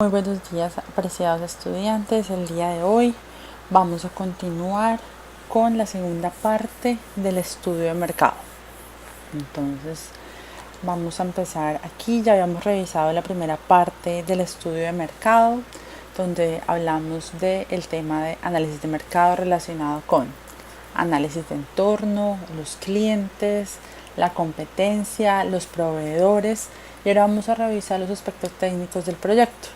Muy buenos días, apreciados estudiantes. El día de hoy vamos a continuar con la segunda parte del estudio de mercado. Entonces, vamos a empezar aquí. Ya habíamos revisado la primera parte del estudio de mercado, donde hablamos del tema de análisis de mercado relacionado con análisis de entorno, los clientes, la competencia, los proveedores. Y ahora vamos a revisar los aspectos técnicos del proyecto.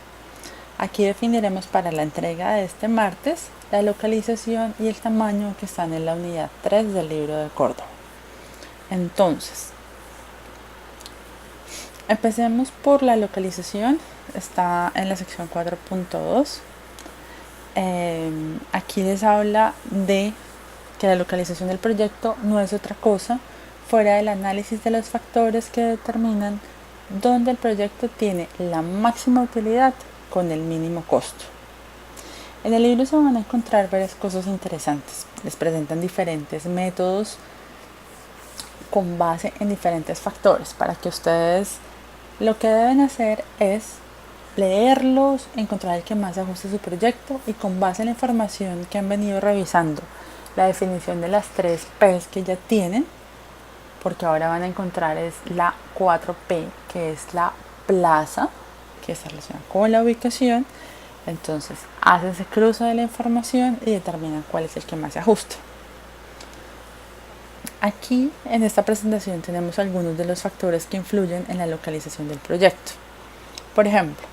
Aquí definiremos para la entrega de este martes la localización y el tamaño que están en la unidad 3 del libro de Córdoba. Entonces, empecemos por la localización. Está en la sección 4.2. Aquí les habla de que la localización del proyecto no es otra cosa fuera del análisis de los factores que determinan dónde el proyecto tiene la máxima utilidad con el mínimo costo. En el libro se van a encontrar varias cosas interesantes. Les presentan diferentes métodos con base en diferentes factores para que ustedes lo que deben hacer es leerlos, encontrar el que más ajuste a su proyecto y con base en la información que han venido revisando, la definición de las 3 P's que ya tienen, porque ahora van a encontrar es la 4P, que es la plaza, que se relaciona con la ubicación. Entonces hacen ese cruce de la información y determinan cuál es el que más se ajusta. Aquí en esta presentación tenemos algunos de los factores que influyen en la localización del proyecto. Por ejemplo,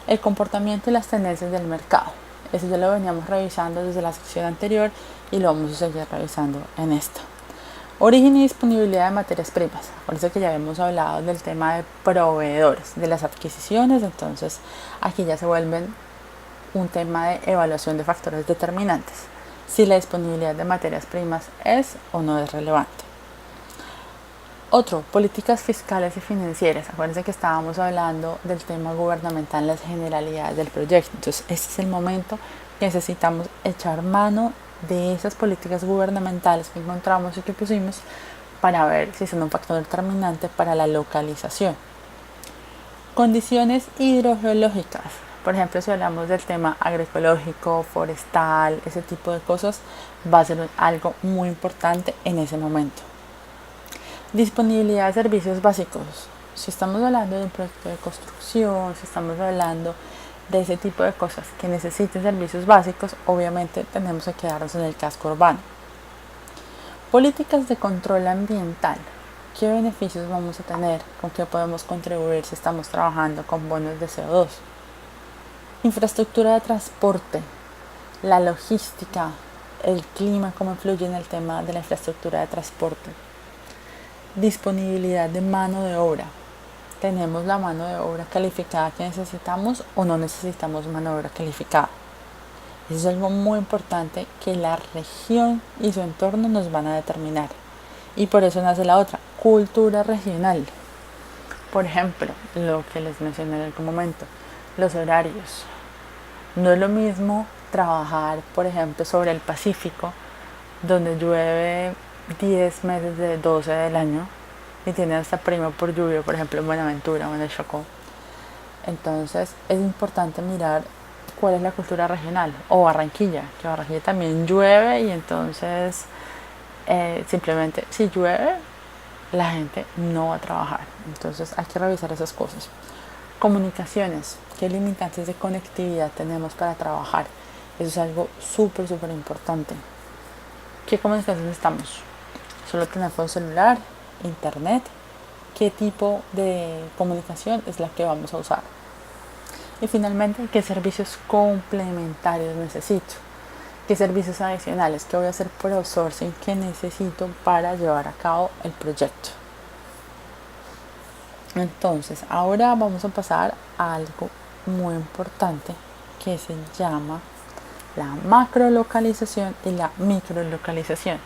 el comportamiento y las tendencias del mercado. Eso ya lo veníamos revisando desde la sección anterior y lo vamos a seguir revisando en esta. Origen y disponibilidad de materias primas. Por eso que ya habíamos hablado del tema de proveedores, de las adquisiciones. Entonces aquí ya se vuelven un tema de evaluación de factores determinantes. Si la disponibilidad de materias primas es o no es relevante. Otro, políticas fiscales y financieras. Acuérdense que estábamos hablando del tema gubernamental, las generalidades del proyecto. Entonces este es el momento que necesitamos echar mano de esas políticas gubernamentales que encontramos y que pusimos para ver si son un factor determinante para la localización. Condiciones hidrogeológicas. Por ejemplo, si hablamos del tema agroecológico, forestal, ese tipo de cosas, va a ser algo muy importante en ese momento. Disponibilidad de servicios básicos. Si estamos hablando de un proyecto de construcción, si estamos hablando de ese tipo de cosas que necesiten servicios básicos, obviamente tenemos que quedarnos en el casco urbano. Políticas de control ambiental. ¿Qué beneficios vamos a tener? ¿Con qué podemos contribuir si estamos trabajando con bonos de CO2? Infraestructura de transporte, la logística, el clima, cómo influye en el tema de la infraestructura de transporte. Disponibilidad de mano de obra. ¿Tenemos la mano de obra calificada que necesitamos o no necesitamos mano de obra calificada? Eso es algo muy importante que la región y su entorno nos van a determinar. Y por eso nace la otra, cultura regional. Por ejemplo, lo que les mencioné en algún momento, los horarios. No es lo mismo trabajar, por ejemplo, sobre el Pacífico, donde llueve 10 meses de 12 del año y tiene hasta prima por lluvia, por ejemplo en Buenaventura o en el Chocó. Entonces es importante mirar cuál es la cultura regional, o Barranquilla, que Barranquilla también llueve y entonces simplemente si llueve la gente no va a trabajar. Entonces hay que revisar esas cosas. Comunicaciones, qué limitantes de conectividad tenemos para trabajar. Eso es algo súper importante. ¿Qué comunicación necesitamos? Solo teléfono celular, internet. ¿Qué tipo de comunicación es la que vamos a usar? Y finalmente, ¿qué servicios complementarios necesito? ¿Qué servicios adicionales que voy a hacer por outsourcing que necesito para llevar a cabo el proyecto? Entonces, ahora vamos a pasar a algo muy importante que se llama la macrolocalización y la microlocalización.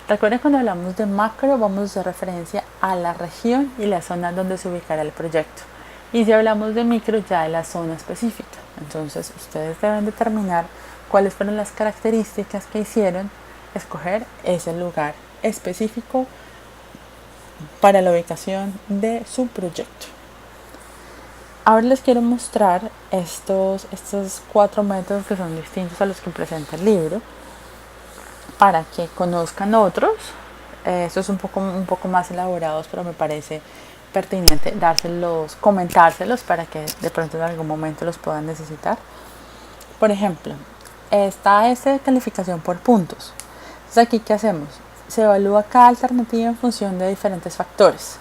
Recuerden, cuando hablamos de macro vamos a hacer referencia a la región y la zona donde se ubicará el proyecto. Y si hablamos de micro, ya de la zona específica. Entonces ustedes deben determinar cuáles fueron las características que hicieron escoger ese lugar específico para la ubicación de su proyecto. Ahora les quiero mostrar estos 4 métodos que son distintos a los que presenta el libro para que conozcan otros. Estos es un poco más elaborados, pero me parece pertinente comentárselos para que de pronto en algún momento los puedan necesitar. Por ejemplo, está esta de calificación por puntos. Entonces aquí, ¿qué hacemos? Se evalúa cada alternativa en función de diferentes factores.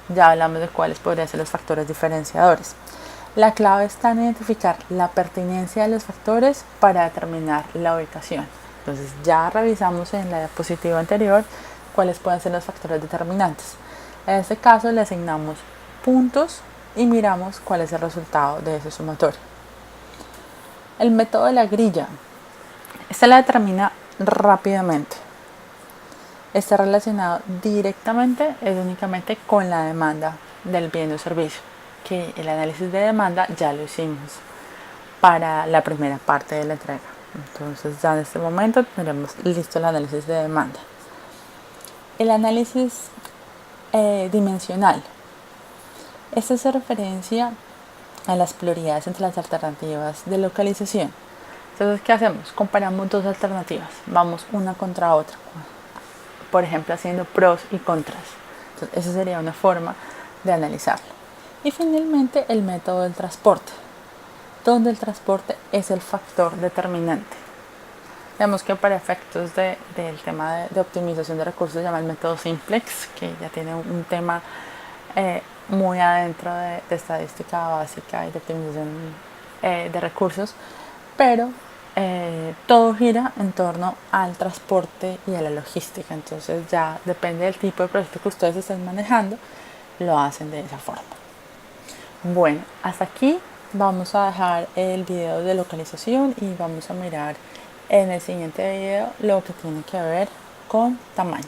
Ya hablamos de cuáles podrían ser los factores diferenciadores. La clave está en identificar la pertinencia de los factores para determinar la ubicación. Entonces ya revisamos en la diapositiva anterior cuáles pueden ser los factores determinantes. En este caso le asignamos puntos y miramos cuál es el resultado de ese sumatorio. El método de la grilla. Esta la determina rápidamente. Está relacionado directamente, es únicamente con la demanda del bien o servicio, que el análisis de demanda ya lo hicimos para la primera parte de la entrega. Entonces ya en este momento tendremos listo el análisis de demanda. El análisis dimensional. Este se referencia a las prioridades entre las alternativas de localización. Entonces, ¿qué hacemos? Comparamos dos alternativas, vamos una contra otra, por ejemplo haciendo pros y contras. Entonces, esa sería una forma de analizarlo. Y finalmente el método del transporte, donde el transporte es el factor determinante. Vemos que para efectos del tema de optimización de recursos se llama el método simplex, que ya tiene un tema muy adentro de estadística básica y de optimización de recursos, pero todo gira en torno al transporte y a la logística. Entonces ya depende del tipo de proyecto que ustedes estén manejando, lo hacen de esa forma. Bueno, hasta aquí vamos a dejar el video de localización y vamos a mirar en el siguiente video lo que tiene que ver con tamaño.